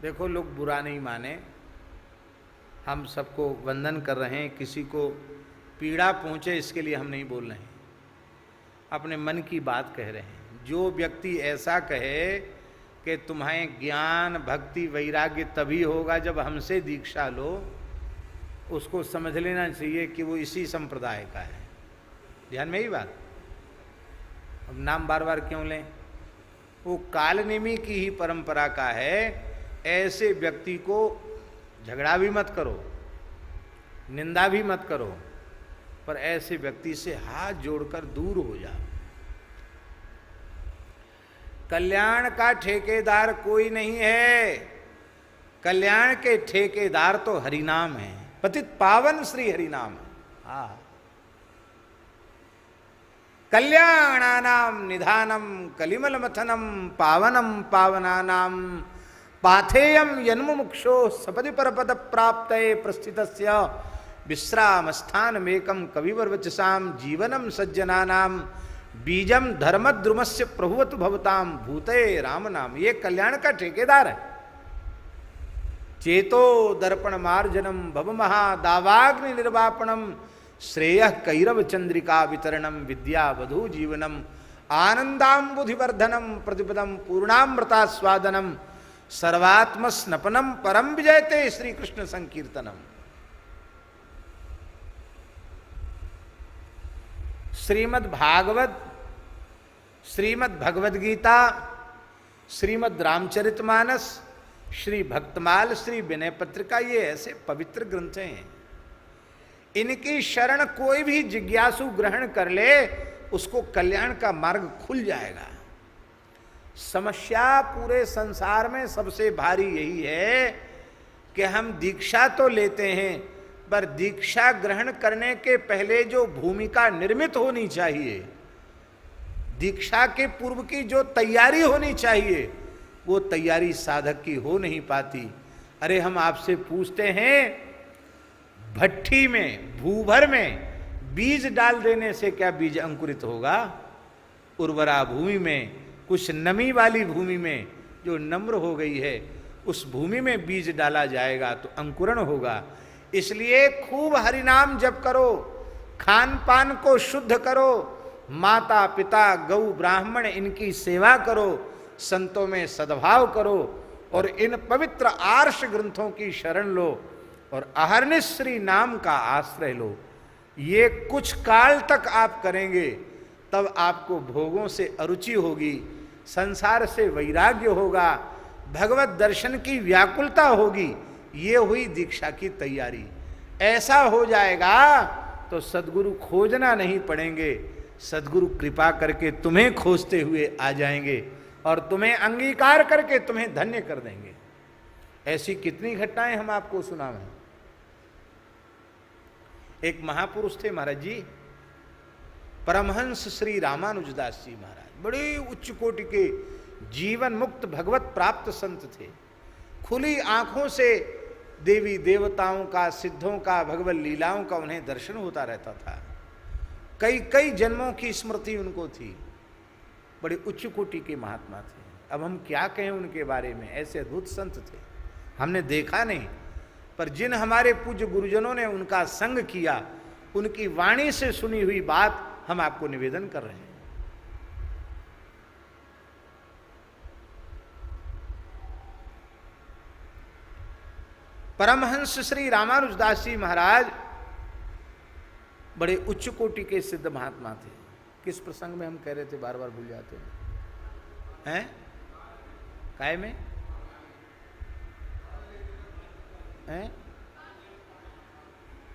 देखो, लोग बुरा नहीं माने, हम सबको वंदन कर रहे हैं, किसी को पीड़ा पहुंचे इसके लिए हम नहीं बोल रहे हैं, अपने मन की बात कह रहे हैं। जो व्यक्ति ऐसा कहे कि तुम्हें ज्ञान भक्ति वैराग्य तभी होगा जब हमसे दीक्षा लो, उसको समझ लेना चाहिए कि वो इसी संप्रदाय का है। ध्यान में ही बात। अब नाम बार बार क्यों लें? वो कालनेमी की ही परंपरा का है। ऐसे व्यक्ति को झगड़ा भी मत करो, निंदा भी मत करो, पर ऐसे व्यक्ति से हाथ जोड़कर दूर हो जाओ। कल्याण का ठेकेदार कोई नहीं है, कल्याण के ठेकेदार तो हरिनाम है, पतित पावन श्री हरिनाम है। हाँ, कल्याणानाम निधानम कलिमल मथनम पावनम पावनानाम पाथेयम यन्मुमुक्षो सपदि परपद प्राप्त प्रस्थितस्य विश्राम स्थान मेकम कविवर वचसाम जीवनम सज्जनानाम बीजम धर्मद्रुमस्य प्रभुवत भवताम भूते राम नाम। ये कल्याण का ठेकेदार है। चेतो दर्पण मार्जनम भव महादावाग्नि निर्वापणम श्रेय कैरव चंद्रिका वितरणम विद्या वधु जीवनम आनंदाम्बुधिवर्धनम प्रतिपदम पूर्णामृतास्वादनम सर्वात्म स्नपनम परम विजयते श्री कृष्ण संकीर्तनम। श्रीमद् भागवत, श्रीमद् भगवद गीता, श्रीमद् रामचरितमानस, श्री भक्तमाल, श्री विनय पत्रिका, ये ऐसे पवित्र ग्रंथ हैं। इनकी शरण कोई भी जिज्ञासु ग्रहण कर ले, उसको कल्याण का मार्ग खुल जाएगा। समस्या पूरे संसार में सबसे भारी यही है कि हम दीक्षा तो लेते हैं, पर दीक्षा ग्रहण करने के पहले जो भूमिका निर्मित होनी चाहिए, दीक्षा के पूर्व की जो तैयारी होनी चाहिए, वो तैयारी साधक की हो नहीं पाती। अरे हम आपसे पूछते हैं, भट्ठी में, भूभर में बीज डाल देने से क्या बीज अंकुरित होगा? उर्वरा भूमि में, कुछ नमी वाली भूमि में जो नम्र हो गई है, उस भूमि में बीज डाला जाएगा तो अंकुरण होगा। इसलिए खूब हरिनाम जप करो, खान पान को शुद्ध करो, माता पिता गौ ब्राह्मण इनकी सेवा करो, संतों में सद्भाव करो और इन पवित्र आर्ष ग्रंथों की शरण लो और अहर्निश श्री नाम का आश्रय लो। ये कुछ काल तक आप करेंगे, तब आपको भोगों से अरुचि होगी, संसार से वैराग्य होगा, भगवत दर्शन की व्याकुलता होगी। ये हुई दीक्षा की तैयारी। ऐसा हो जाएगा तो सद्गुरु खोजना नहीं पड़ेंगे, सद्गुरु कृपा करके तुम्हें खोजते हुए आ जाएंगे और तुम्हें अंगीकार करके तुम्हें धन्य कर देंगे। ऐसी कितनी घटनाएं हम आपको सुनावें। एक महापुरुष थे महाराज जी, परमहंस श्री रामानुजदास जी महाराज, बड़े उच्च कोटि के जीवन मुक्त भगवत प्राप्त संत थे। खुली आंखों से देवी देवताओं का, सिद्धों का, भगवत लीलाओं का उन्हें दर्शन होता रहता था। कई कई जन्मों की स्मृति उनको थी। बड़े उच्च कोटि के महात्मा थे। अब हम क्या कहें उनके बारे में, ऐसे अद्भुत संत थे, हमने देखा नहीं, पर जिन हमारे पूज्य गुरुजनों ने उनका संग किया, उनकी वाणी से सुनी हुई बात हम आपको निवेदन कर रहे हैं। परमहंस श्री रामानुजदास जी महाराज बड़े उच्च कोटि के सिद्ध महात्मा थे। किस प्रसंग में हम कह रहे थे, बार बार भूल जाते हैं? काय में हैं?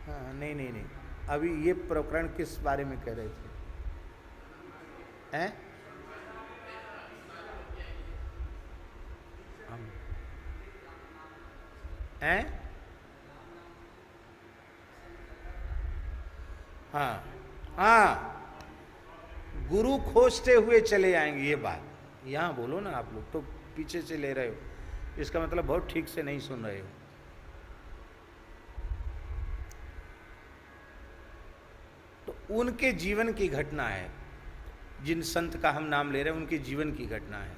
हाँ, नहीं नहीं नहीं, अभी ये प्रकरण किस बारे में कह रहे थे? हैं? हैं? हाँ हाँ, गुरु खोजते हुए चले आएंगे। ये बात यहाँ बोलो ना, आप लोग तो पीछे से ले रहे हो, इसका मतलब बहुत ठीक से नहीं सुन रहे हो। तो उनके जीवन की घटना है, जिन संत का हम नाम ले रहे हैं उनके जीवन की घटना है।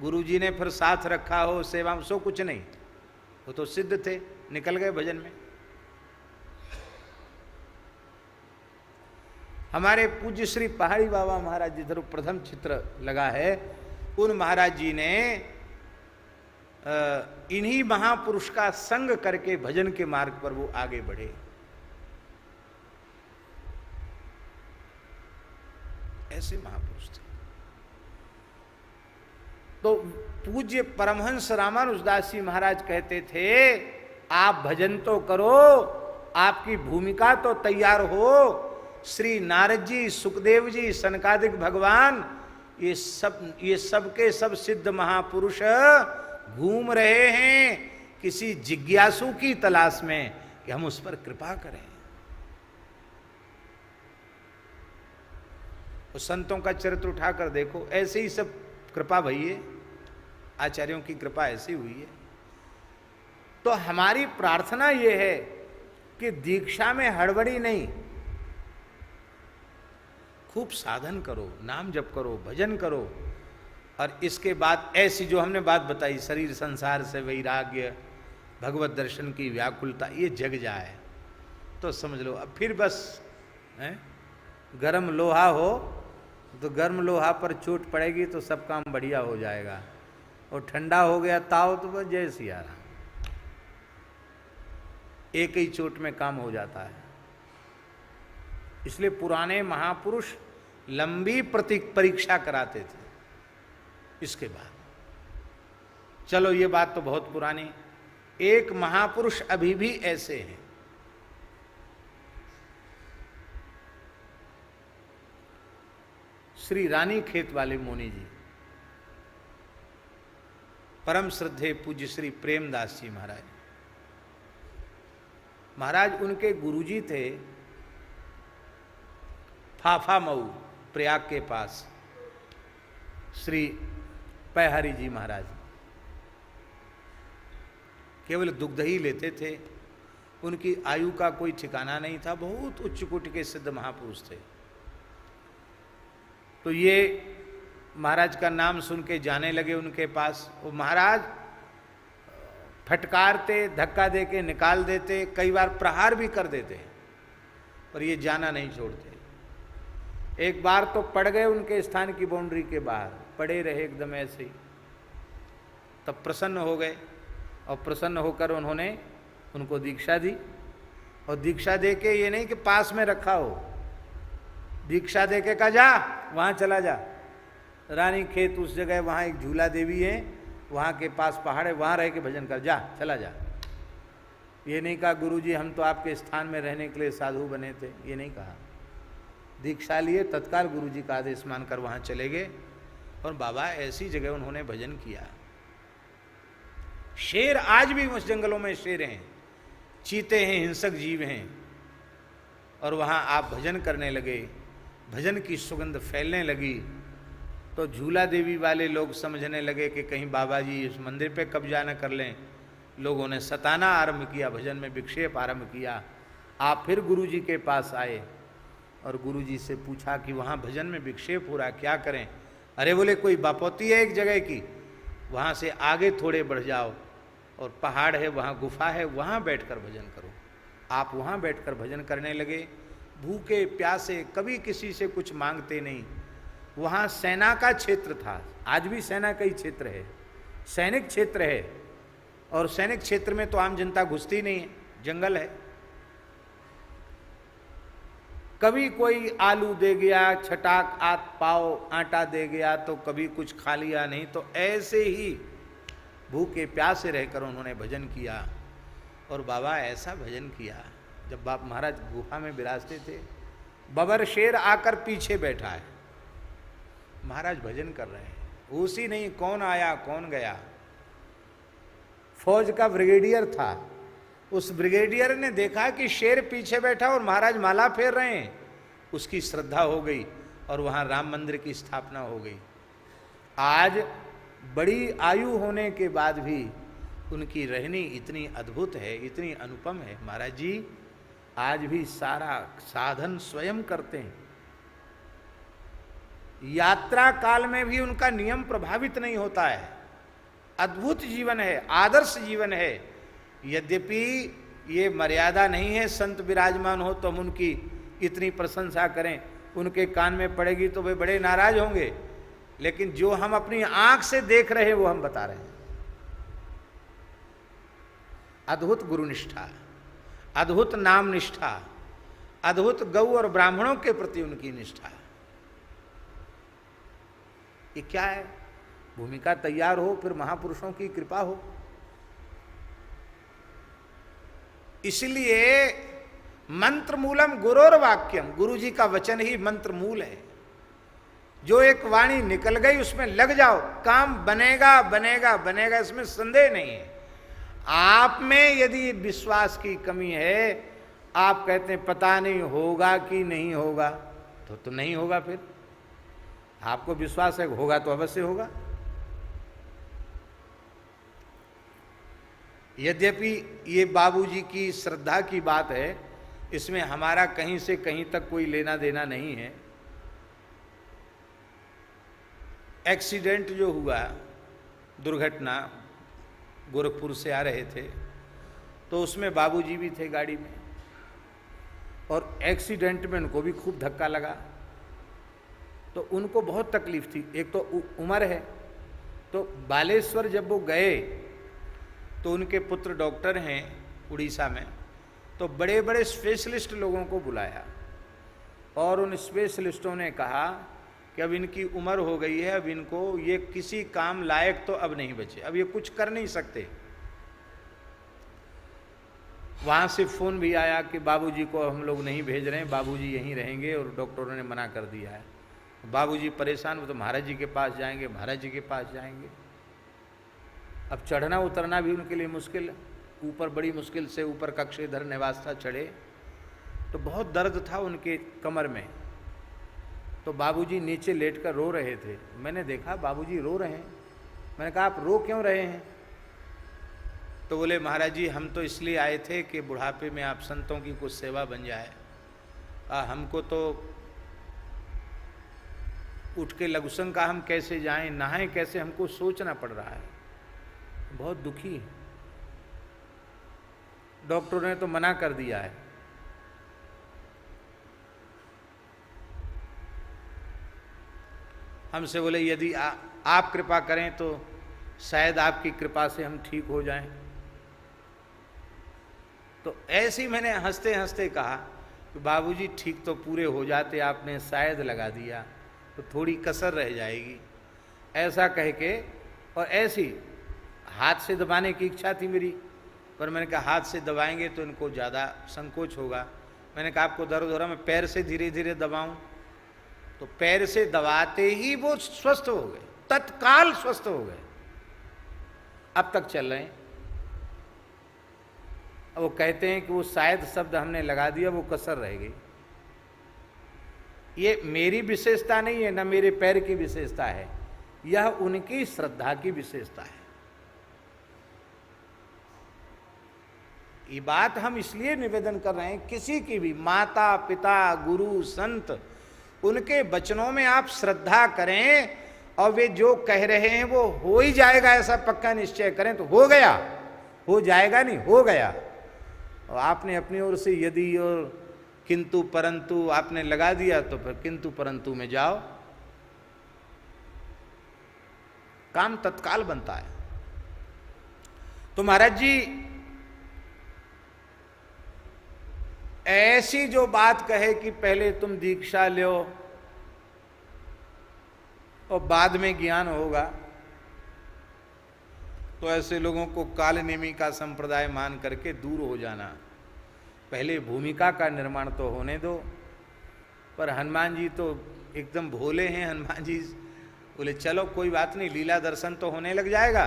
गुरुजी ने फिर साथ रखा हो सेवा में, सो कुछ नहीं, वो तो सिद्ध थे, निकल गए भजन में। हमारे पूज्य श्री पहाड़ी बाबा महाराज जिधर प्रथम चित्र लगा है, उन महाराज जी ने इन्हीं महापुरुष का संग करके भजन के मार्ग पर वो आगे बढ़े। ऐसे महापुरुष थे। तो पूज्य परमहंस रामानुजदास जी महाराज कहते थे, आप भजन तो करो, आपकी भूमिका तो तैयार हो। श्री नारद जी, सुखदेव जी, सनकादिक भगवान, ये सब के सब सिद्ध महापुरुष घूम रहे हैं किसी जिज्ञासु की तलाश में कि हम उस पर कृपा करें। उस संतों का चरित्र उठाकर देखो, ऐसे ही सब कृपा भई है, आचार्यों की कृपा ऐसी हुई है। तो हमारी प्रार्थना ये है कि दीक्षा में हड़बड़ी नहीं, खूब साधन करो, नाम जप करो, भजन करो, और इसके बाद ऐसी जो हमने बात बताई, शरीर संसार से वैराग्य, भगवत दर्शन की व्याकुलता, ये जग जाए तो समझ लो अब फिर बस है, गर्म लोहा हो तो गर्म लोहा पर चोट पड़ेगी तो सब काम बढ़िया हो जाएगा, और ठंडा हो गया ताव तो बस जय सिया राम, एक ही चोट में काम हो जाता है। इसलिए पुराने महापुरुष लंबी परीक्षा कराते थे। इसके बाद चलो ये बात तो बहुत पुरानी, एक महापुरुष अभी भी ऐसे हैं, श्री रानी खेत वाले मुनि जी, परम श्रद्धेय पूज्य श्री प्रेमदास जी महाराज। महाराज उनके गुरुजी थे फाफा मऊ, प्रयाग के पास, श्री पैहरी जी महाराज। केवल दुग्ध ही लेते थे, उनकी आयु का कोई ठिकाना नहीं था, बहुत उच्च कोटि के सिद्ध महापुरुष थे। तो ये महाराज का नाम सुन के जाने लगे उनके पास। वो महाराज फटकारते, धक्का दे के निकाल देते, कई बार प्रहार भी कर देते, पर ये जाना नहीं छोड़ते। एक बार तो पड़ गए उनके स्थान की बाउंड्री के बाहर, पड़े रहे एकदम ऐसे ही। तब प्रसन्न हो गए, और प्रसन्न होकर उन्होंने उनको दीक्षा दी। और दीक्षा दे के ये नहीं कि पास में रखा हो, दीक्षा दे के कहा जा वहाँ चला जा, रानी खेत उस जगह, वहाँ एक झूला देवी है, वहाँ के पास पहाड़ है, वहाँ रह के भजन कर, जा चला जा। ये नहीं कहा गुरुजी हम तो आपके स्थान में रहने के लिए साधु बने थे, ये नहीं कहा। दीक्षा लिए, तत्काल गुरुजी का आदेश मानकर वहाँ चले गए, और बाबा ऐसी जगह उन्होंने भजन किया। शेर आज भी उस जंगलों में शेर हैं, चीते हैं, हिंसक जीव हैं, और वहाँ आप भजन करने लगे, भजन की सुगंध फैलने लगी। तो झूला देवी वाले लोग समझने लगे कि कहीं बाबा जी इस मंदिर पे कब्जा न कर लें। लोगों ने सताना आरंभ किया, भजन में विक्षेप आरंभ किया। आप फिर गुरुजी के पास आए और गुरुजी से पूछा कि वहाँ भजन में विक्षेप हो रहा, क्या करें? अरे बोले कोई बापोती है एक जगह की, वहाँ से आगे थोड़े बढ़ जाओ और पहाड़ है, वहाँ गुफा है, वहाँ बैठकर भजन करो। आप वहाँ बैठकर भजन करने लगे, भूखे प्यासे, कभी किसी से कुछ मांगते नहीं। वहाँ सेना का क्षेत्र था, आज भी सेना का ही क्षेत्र है, सैनिक क्षेत्र है, और सैनिक क्षेत्र में तो आम जनता घुसती नहीं है, जंगल है। कभी कोई आलू दे गया, छटाक पाव आटा दे गया, तो कभी कुछ खा लिया, नहीं तो ऐसे ही भूखे प्यासे रहकर उन्होंने भजन किया। और बाबा ऐसा भजन किया, जब बाप महाराज गुफा में विराजते थे, बबर शेर आकर पीछे बैठा है, महाराज भजन कर रहे हैं, उसी नहीं कौन आया कौन गया। फौज का ब्रिगेडियर था, उस ब्रिगेडियर ने देखा कि शेर पीछे बैठा और महाराज माला फेर रहे हैं, उसकी श्रद्धा हो गई और वहाँ राम मंदिर की स्थापना हो गई। आज बड़ी आयु होने के बाद भी उनकी रहनी इतनी अद्भुत है, इतनी अनुपम है। महाराज जी आज भी सारा साधन स्वयं करते हैं। यात्रा काल में भी उनका नियम प्रभावित नहीं होता है। अद्भुत जीवन है, आदर्श जीवन है। यद्यपि ये मर्यादा नहीं है संत विराजमान हो तो हम उनकी इतनी प्रशंसा करें, उनके कान में पड़ेगी तो वे बड़े नाराज होंगे, लेकिन जो हम अपनी आंख से देख रहे हैं वो हम बता रहे हैं। अद्भुत गुरु निष्ठा, अद्भुत नाम निष्ठा, अद्भुत गौ और ब्राह्मणों के प्रति उनकी निष्ठा। ये क्या है? भूमिका तैयार हो, फिर महापुरुषों की कृपा हो। इसलिए मंत्र मूलम गुरोर वाक्यम, गुरु जी का वचन ही मंत्र मूल है। जो एक वाणी निकल गई उसमें लग जाओ, काम बनेगा बनेगा बनेगा, इसमें संदेह नहीं है। आप में यदि विश्वास की कमी है, आप कहते हैं पता नहीं होगा कि नहीं होगा, तो नहीं होगा। फिर आपको विश्वास है होगा तो अवश्य होगा। यद्यपि ये बाबूजी की श्रद्धा की बात है, इसमें हमारा कहीं से कहीं तक कोई लेना देना नहीं है। एक्सीडेंट जो हुआ, दुर्घटना, गोरखपुर से आ रहे थे तो उसमें बाबूजी भी थे गाड़ी में, और एक्सीडेंट में उनको भी खूब धक्का लगा, तो उनको बहुत तकलीफ थी। एक तो उम्र है, तो बालेश्वर जब वो गए तो उनके पुत्र डॉक्टर हैं उड़ीसा में, तो बड़े बड़े स्पेशलिस्ट लोगों को बुलाया, और उन स्पेशलिस्टों ने कहा कि अब इनकी उम्र हो गई है, अब इनको ये किसी काम लायक तो अब नहीं बचे, अब ये कुछ कर नहीं सकते। वहाँ से फ़ोन भी आया कि बाबूजी को हम लोग नहीं भेज रहे हैं, बाबूजी यहीं रहेंगे, और डॉक्टरों ने मना कर दिया है। बाबूजी परेशान, वो तो महाराज जी के पास जाएंगे, महाराज जी के पास जाएंगे। अब चढ़ना उतरना भी उनके लिए मुश्किल, ऊपर बड़ी मुश्किल से ऊपर कक्षेधर निवास था, चढ़े तो बहुत दर्द था उनके कमर में। तो बाबूजी नीचे लेटकर रो रहे थे। मैंने देखा बाबूजी रो रहे हैं। मैंने कहा आप रो क्यों रहे हैं? तो बोले महाराज जी हम तो इसलिए आए थे कि बुढ़ापे में आप संतों की कुछ सेवा बन जाए। हमको तो उठ के लघुसंग का हम कैसे जाएं, नहाएं कैसे, हमको सोचना पड़ रहा है। बहुत दुखी है। डॉक्टरों ने तो मना कर दिया है। हमसे बोले यदि आप कृपा करें तो शायद आपकी कृपा से हम ठीक हो जाएं। तो ऐसे ही मैंने हंसते हंसते कहा कि बाबूजी ठीक तो पूरे हो जाते, आपने शायद लगा दिया तो थोड़ी कसर रह जाएगी, ऐसा कह के। और ऐसी हाथ से दबाने की इच्छा थी मेरी, पर मैंने कहा हाथ से दबाएंगे तो इनको ज़्यादा संकोच होगा। मैंने कहा आपको दर्द हो रहा, मैं पैर से धीरे धीरे दबाऊं। तो पैर से दबाते ही वो स्वस्थ हो गए, तत्काल स्वस्थ हो गए, अब तक चल रहे हैं। वो कहते हैं कि वो शायद शब्द हमने लगा दिया, वो कसर रह गई। ये मेरी विशेषता नहीं है, ना मेरे पैर की विशेषता है, यह उनकी श्रद्धा की विशेषता है। ये बात हम इसलिए निवेदन कर रहे हैं, किसी की भी माता पिता गुरु संत, उनके वचनों में आप श्रद्धा करें और वे जो कह रहे हैं वो हो ही जाएगा, ऐसा पक्का निश्चय करें तो हो गया, हो जाएगा नहीं, हो गया। और आपने अपनी ओर से यदि और किंतु परंतु आपने लगा दिया तो फिर किंतु परंतु में जाओ, काम तत्काल बनता है। तो महाराज जी ऐसी जो बात कहे कि पहले तुम दीक्षा लो और बाद में ज्ञान होगा, तो ऐसे लोगों को कालनेमी का संप्रदाय मान करके दूर हो जाना। पहले भूमिका का निर्माण तो होने दो। पर हनुमान जी तो एकदम भोले हैं। हनुमान जी बोले चलो कोई बात नहीं, लीला दर्शन तो होने लग जाएगा।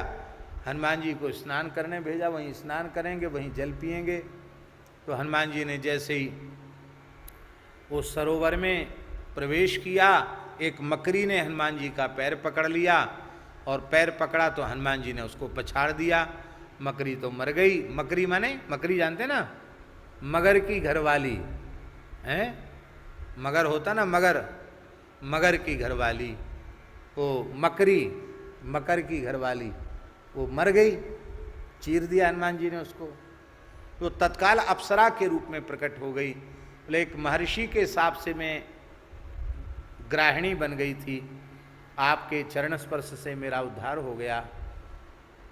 हनुमान जी को स्नान करने भेजा, वहीं स्नान करेंगे, वहीं जल पिएंगे। तो हनुमान जी ने जैसे ही वो सरोवर में प्रवेश किया, एक मकरी ने हनुमान जी का पैर पकड़ लिया, और पैर पकड़ा तो हनुमान जी ने उसको पछाड़ दिया। मकरी तो मर गई। मकरी माने, मकरी जानते ना, मगर की घरवाली है, मगर होता ना मगर, मगर की घरवाली, वो मकर की घरवाली, वो मर गई, चीर दिया हनुमान जी ने उसको। तो तत्काल अप्सरा के रूप में प्रकट हो गई। बोले एक महर्षि के हिसाब से मैं ग्राहिणी बन गई थी, आपके चरण स्पर्श से मेरा उद्धार हो गया।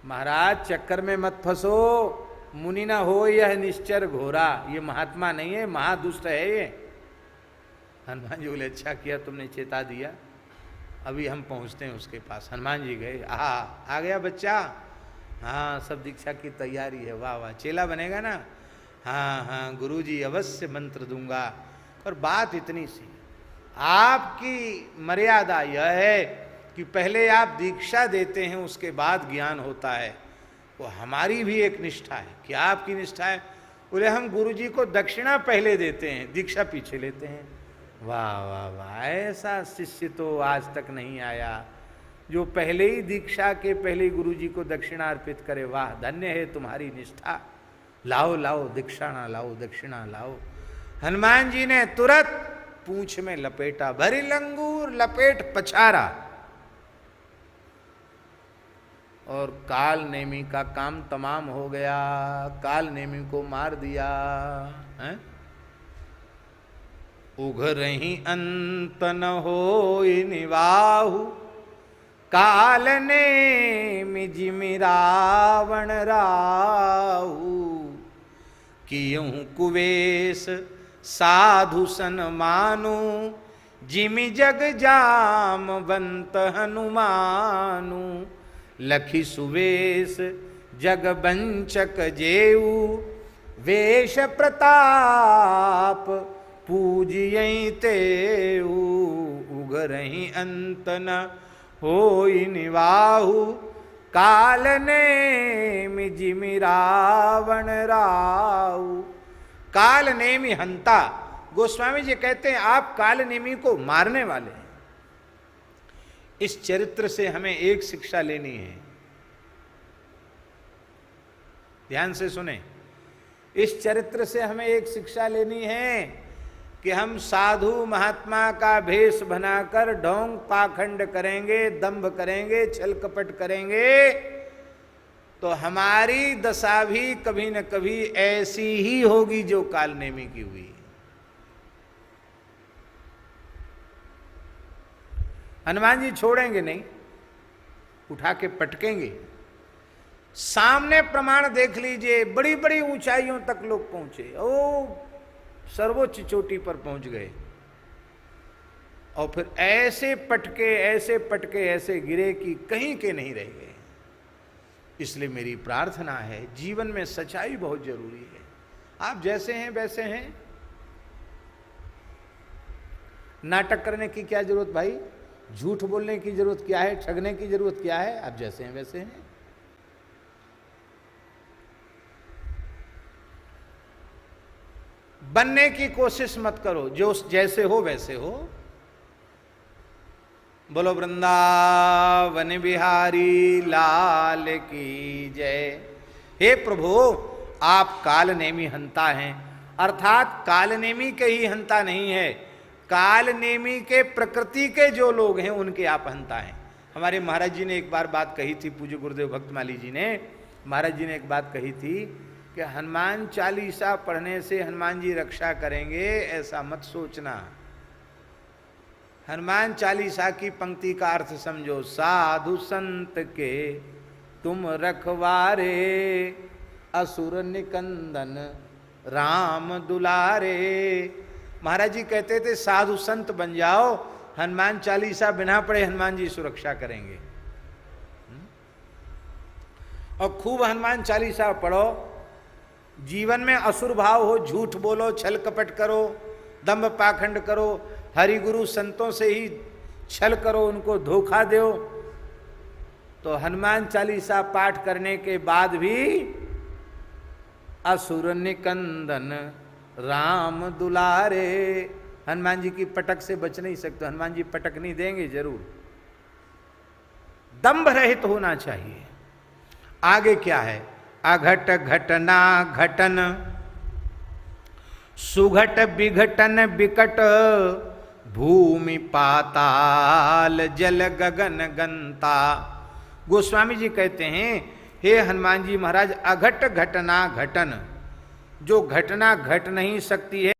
महाराज चक्कर में मत फंसो, मुनि ना हो यह निश्चर घोरा, ये महात्मा नहीं है, महादुष्ट है ये। हनुमान जी बोले अच्छा किया तुमने चेता दिया, अभी हम पहुंचते हैं उसके पास। हनुमान जी गए, आ गया बच्चा, हाँ सब दीक्षा की तैयारी है, वाह वाह चेला बनेगा ना, हाँ गुरुजी अवश्य मंत्र दूंगा। और बात इतनी सी, आपकी मर्यादा यह है कि पहले आप दीक्षा देते हैं उसके बाद ज्ञान होता है। वो हमारी भी एक निष्ठा है। क्या आपकी निष्ठा है? बोले हम गुरुजी को दक्षिणा पहले देते हैं, दीक्षा पीछे लेते हैं। वाह वाह वाह, ऐसा शिष्य तो आज तक नहीं आया जो पहले ही दीक्षा के पहले गुरुजी को दक्षिणा अर्पित करे। वाह धन्य है तुम्हारी निष्ठा, लाओ लाओ दीक्षाणा लाओ, दक्षिणा लाओ। हनुमान जी ने तुरंत पूंछ में लपेटा, भरी लंगूर लपेट पछारा, और काल नेमी का काम तमाम हो गया। काल नेमी को मार दिया है। उघरहि अंत न होई निवाहु, काल नेमि जिमि रावण राहु। कियहु कुवेश साधु सन मानु, जिमि जग जामवंत हनुमानु। लखि सुवेश जग बंचक जेऊ, वेश प्रताप पूजियई तेऊ। उगरहि अंत न होई निवाहु, काल नेमि जिमि रावण राहु। काल नेमि हंता, गोस्वामी जी कहते हैं आप काल नेमि को मारने वाले हैं। इस चरित्र से हमें एक शिक्षा लेनी है, ध्यान से सुने। इस चरित्र से हमें एक शिक्षा लेनी है कि हम साधु महात्मा का भेष बनाकर ढोंग पाखंड करेंगे, दंभ करेंगे, छल कपट करेंगे, तो हमारी दशा भी कभी न कभी ऐसी ही होगी जो काल नेमी की हुई। हनुमान जी छोड़ेंगे नहीं, उठा के पटकेंगे। सामने प्रमाण देख लीजिए, बड़ी बड़ी ऊंचाइयों तक लोग पहुंचे, ओ सर्वोच्च चोटी पर पहुंच गए, और फिर ऐसे पटके ऐसे गिरे कि कहीं के नहीं रह गए। इसलिए मेरी प्रार्थना है, जीवन में सच्चाई बहुत जरूरी है। आप जैसे हैं वैसे हैं, नाटक करने की क्या जरूरत भाई, झूठ बोलने की जरूरत क्या है, ठगने की जरूरत क्या है, आप जैसे हैं वैसे हैं। बनने की कोशिश मत करो, जो जैसे हो वैसे हो। बोलो वृंदावन बिहारी लाल की जय। हे प्रभु, आप काल नेमी हंता हैं, अर्थात काल नेमी के ही हंता नहीं है, काल नेमी के प्रकृति के जो लोग हैं उनके आप हंता हैं। हमारे महाराज जी ने एक बार बात कही थी, पूज्य गुरुदेव भक्तमाली जी ने, महाराज जी ने एक बात कही थी कि हनुमान चालीसा पढ़ने से हनुमान जी रक्षा करेंगे, ऐसा मत सोचना। हनुमान चालीसा की पंक्ति का अर्थ समझो, साधु संत के तुम रखवारे, असुर निकंदन राम दुलारे। महाराज जी कहते थे साधु संत बन जाओ, हनुमान चालीसा बिना पढ़े हनुमान जी सुरक्षा करेंगे। और खूब हनुमान चालीसा पढ़ो, जीवन में असुर भाव हो, झूठ बोलो, छल कपट करो, दंभ पाखंड करो, हरि गुरु संतों से ही छल करो, उनको धोखा दो, तो हनुमान चालीसा पाठ करने के बाद भी असुर निकंदन राम दुलारे, हनुमान जी की पटक से बच नहीं सकते। हनुमान जी पटक नहीं देंगे जरूर। दंभ रहित होना चाहिए। आगे क्या है, अघट घटना घटन, सुघट विघटन विकट, भूमि पाताल जल गगन गंता। गोस्वामी जी कहते हैं, हे हनुमान जी महाराज, अघट घटना घटन, जो घटना घट नहीं सकती है